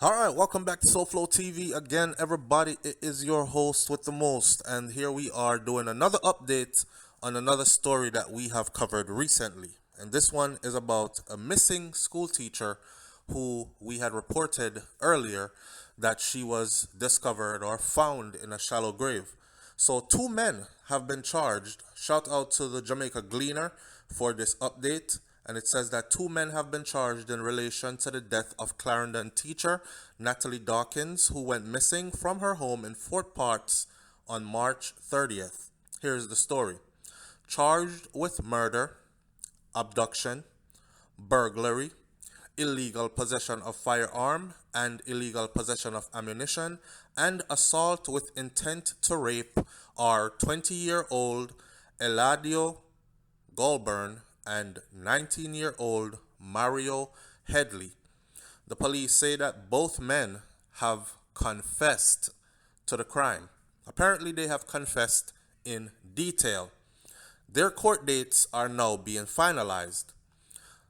All right, welcome back to SouFLoTV again, everybody. It is your host with the most, and here we are doing another update on another story that we have covered recently. And this one is about a missing school teacher who we had reported earlier that she was discovered or found in a shallow grave. So, two men have been charged. Shout out to the Jamaica Gleaner for this update. And it says that two men have been charged in relation to the death of Clarendon teacher Natalie Dawkins, who went missing from her home in Fort Potts on March 30th. Here's the story. Charged with murder, abduction, burglary, illegal possession of firearm and illegal possession of ammunition, and assault with intent to rape are 20-year-old Eladio Goulburn and 19-year-old Mario Headley. The police say that both men have confessed to the crime. Apparently, they have confessed in detail. Their court dates are now being finalized.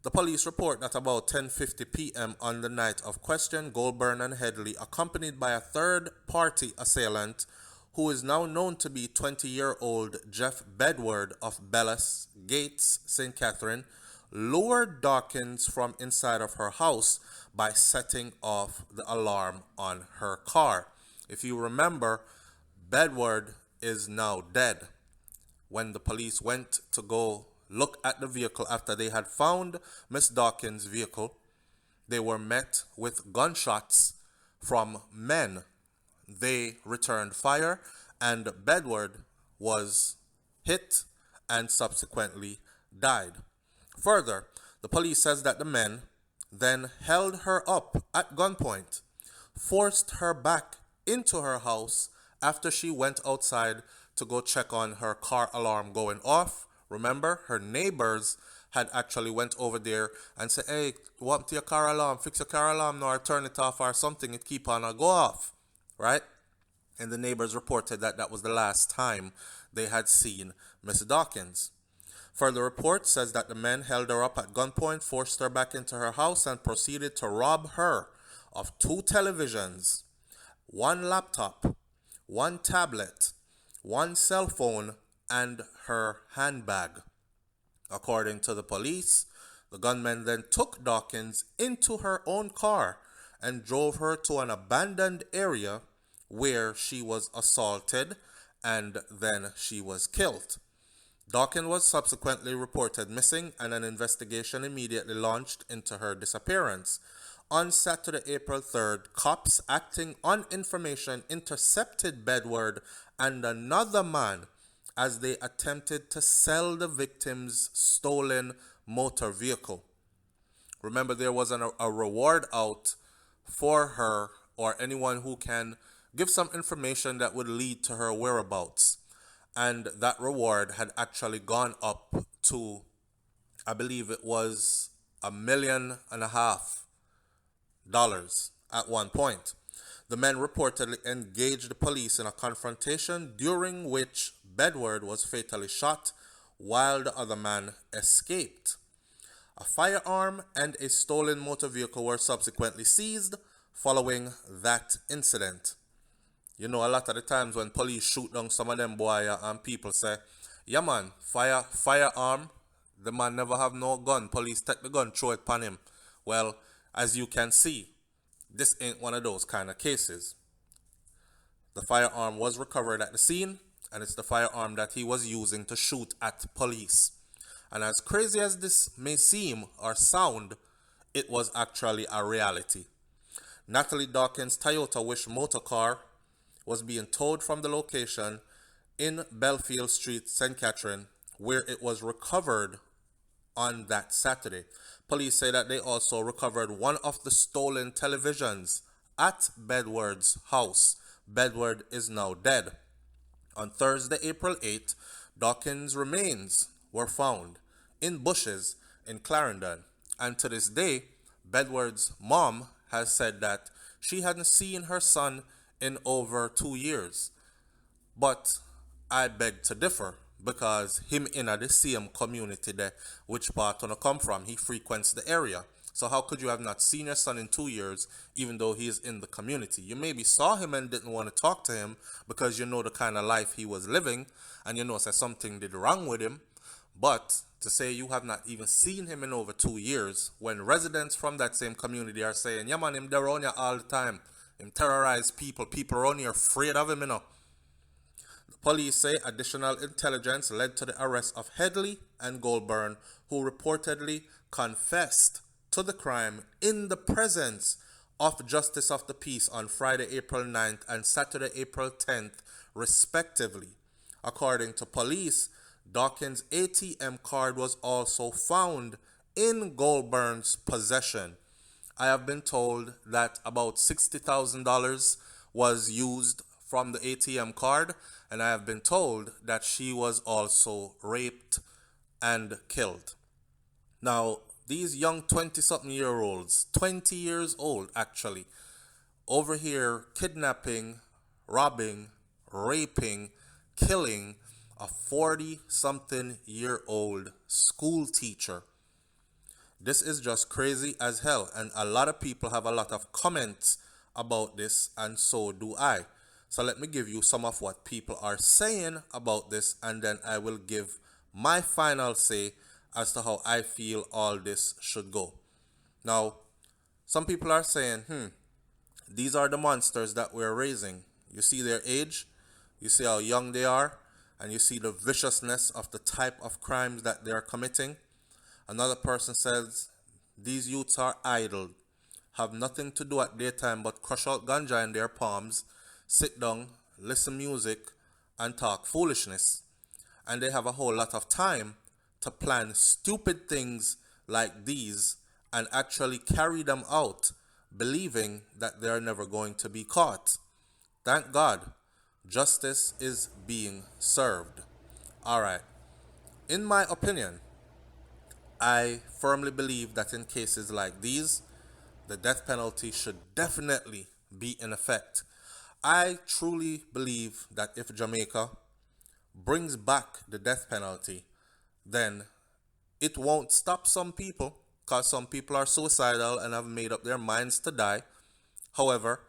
The police report that about 10:50 p.m. on the night of question, Goulburn and Headley, accompanied by a third-party assailant, who is now known to be 20-year-old Jeff Bedward of Bellas Gates, St. Catherine, lured Dawkins from inside of her house by setting off the alarm on her car. If you remember, Bedward is now dead. When the police went to go look at the vehicle after they had found Miss Dawkins' vehicle, they were met with gunshots from men. They returned fire, and Bedward was hit and subsequently died. Further, the police says that the men then held her up at gunpoint, forced her back into her house after she went outside to go check on her car alarm going off. Remember, her neighbors had actually went over there and said, "Hey, what to your car alarm? Fix your car alarm now, or turn it off or something. It keep on or go off." Right? And the neighbors reported that that was the last time they had seen Miss Dawkins. Further report says that the men held her up at gunpoint, forced her back into her house, and proceeded to rob her of two televisions, one laptop, one tablet, one cell phone, and her handbag. According to the police, the gunmen then took Dawkins into her own car and drove her to an abandoned area where she was assaulted and then she was killed. Dawkins was subsequently reported missing, and an investigation immediately launched into her disappearance. On Saturday, April 3rd, cops acting on information intercepted Bedward and another man as they attempted to sell the victim's stolen motor vehicle. Remember, there was a reward out for her or anyone who can give some information that would lead to her whereabouts. And that reward had actually gone up to, I believe it was $1.5 million at one point. The men reportedly engaged the police in a confrontation during which Bedward was fatally shot while the other man escaped. A firearm and a stolen motor vehicle were subsequently seized following that incident. You know, a lot of the times when police shoot down some of them boy and people say, "Yeah man, firearm, the man never have no gun. Police take the gun, throw it upon him." Well, as you can see, this ain't one of those kind of cases. The firearm was recovered at the scene, and it's the firearm that he was using to shoot at police. And as crazy as this may seem or sound, it was actually a reality. Natalie Dawkins' Toyota Wish motor car was being towed from the location in Belfield Street, St. Catherine, where it was recovered on that Saturday. Police say that they also recovered one of the stolen televisions at Bedward's house. Bedward is now dead. On Thursday, April 8th, Dawkins' remains were found in bushes in Clarendon. And to this day, Bedward's mom has said that she hadn't seen her son in over 2 years. But I beg to differ, because him in the same community there, which part gonna come from, he frequents the area. So how could you have not seen your son in 2 years, even though he is in the community? You maybe saw him and didn't want to talk to him because you know the kind of life he was living, and you know that something did wrong with him. But to say you have not even seen him in over 2 years, when residents from that same community are saying, yeah man, him there around you all the time. Him terrorize people. People around here afraid of him, you know. Police say additional intelligence led to the arrest of Headley and Goldburn, who reportedly confessed to the crime in the presence of Justice of the Peace on Friday, April 9th and Saturday, April 10th, respectively. According to police, Dawkins' ATM card was also found in Goldburn's possession. I have been told that about $60,000 was used from the ATM card, and I have been told that she was also raped and killed. Now, these young 20-something-year-olds, 20 years old actually, over here kidnapping, robbing, raping, killing a 40-something-year-old school teacher. This is just crazy as hell, and a lot of people have a lot of comments about this, and so do I. So let me give you some of what people are saying about this, and then I will give my final say as to how I feel all this should go. Now, some people are saying, these are the monsters that we're raising. You see their age, you see how young they are, and you see the viciousness of the type of crimes that they are committing. Another person says, these youths are idle, have nothing to do at daytime but crush out ganja in their palms, sit down, listen music, and talk foolishness. And they have a whole lot of time to plan stupid things like these and actually carry them out, believing that they're never going to be caught. Thank God, justice is being served. All right. In my opinion, I firmly believe that in cases like these, the death penalty should definitely be in effect. I truly believe that if Jamaica brings back the death penalty, then it won't stop some people, because some people are suicidal and have made up their minds to die. However,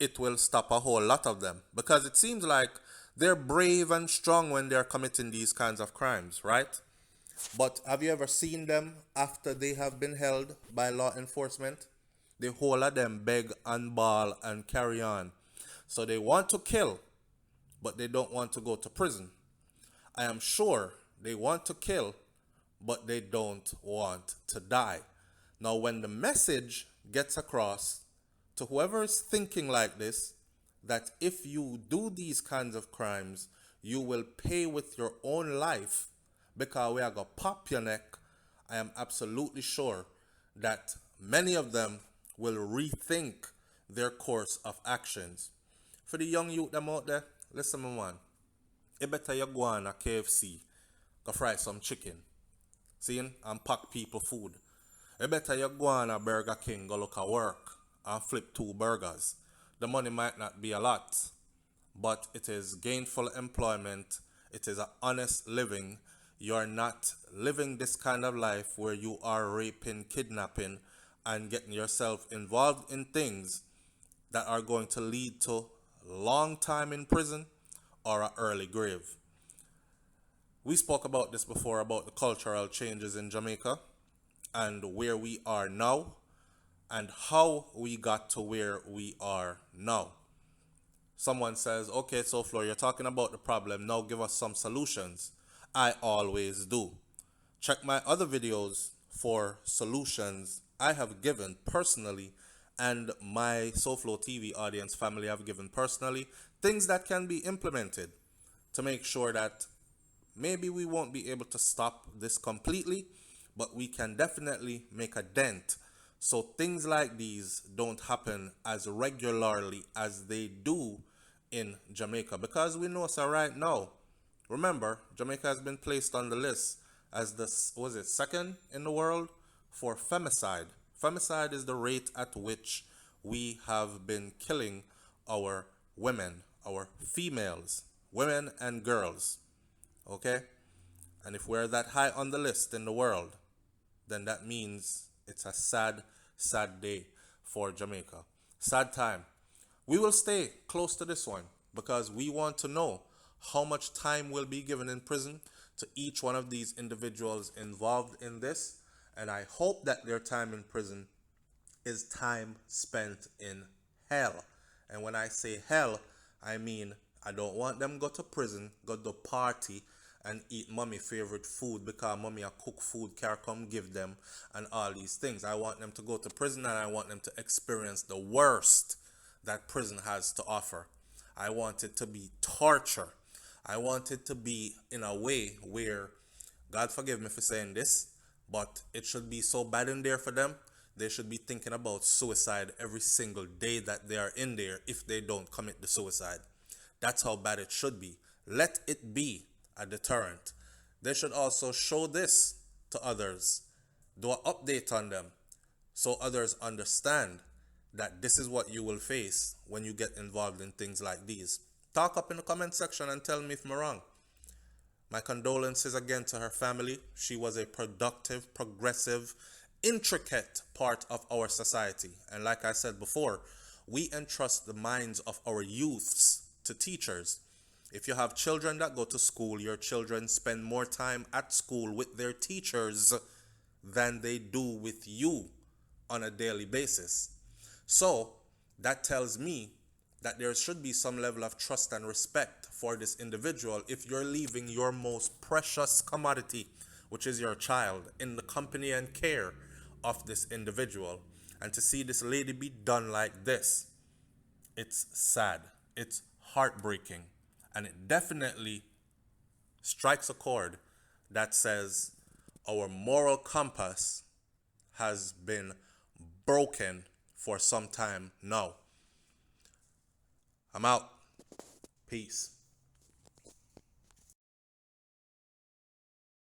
it will stop a whole lot of them, because it seems like they're brave and strong when they're committing these kinds of crimes, right? But have you ever seen them after they have been held by law enforcement? The whole of them beg and bawl and carry on. So they want to kill, but they don't want to go to prison. I am sure they want to kill, but they don't want to die. Now, when the message gets across to whoever is thinking like this, that if you do these kinds of crimes, you will pay with your own life because we are going to pop your neck, I am absolutely sure that many of them will rethink their course of actions. For the young youth them out there, listen man, it better you go on a KFC, go fry some chicken, seeing, and pack people food. It better you go on a Burger King, go look at work, and flip 2 burgers. The money might not be a lot, but it is gainful employment, it is an honest living. You are not living this kind of life where you are raping, kidnapping, and getting yourself involved in things that are going to lead to long time in prison or an early grave. We spoke about this before, about the cultural changes in Jamaica and where we are now and how we got to where we are now. Someone says, okay, so Flo, you're talking about the problem, now give us some solutions. I always do. Check my other videos for solutions I have given personally and my SouFLoTV audience family have given personally, things that can be implemented to make sure that maybe we won't be able to stop this completely, but we can definitely make a dent so things like these don't happen as regularly as they do in Jamaica. Because we know, so right now, remember, Jamaica has been placed on the list as the, was it, second in the world for femicide. Femicide is the rate at which we have been killing our women, our females, women and girls. Okay? And if we're that high on the list in the world, then that means it's a sad sad day for Jamaica. Sad time. We will stay close to this one because we want to know how much time will be given in prison to each one of these individuals involved in this. And I hope that their time in prison is time spent in hell. And when I say hell, I mean I don't want them go to prison, go to party, and eat mommy favorite food because mommy a cook food can come give them and all these things. I want them to go to prison and I want them to experience the worst that prison has to offer. I want it to be torture. I want it to be in a way where, God forgive me for saying this, but it should be so bad in there for them. They should be thinking about suicide every single day that they are in there if they don't commit the suicide. That's how bad it should be. Let it be a deterrent. They should also show this to others. Do an update on them so others understand that this is what you will face when you get involved in things like these. Talk up in the comment section and tell me if I'm wrong. My condolences again to her family. She was a productive, progressive, intricate part of our society. And like I said before, we entrust the minds of our youths to teachers. If you have children that go to school, your children spend more time at school with their teachers than they do with you on a daily basis. So that tells me that there should be some level of trust and respect for this individual if you're leaving your most precious commodity, which is your child, in the company and care of this individual. And to see this lady be done like this, it's sad, it's heartbreaking, and it definitely strikes a chord that says our moral compass has been broken for some time now. I'm out. Peace.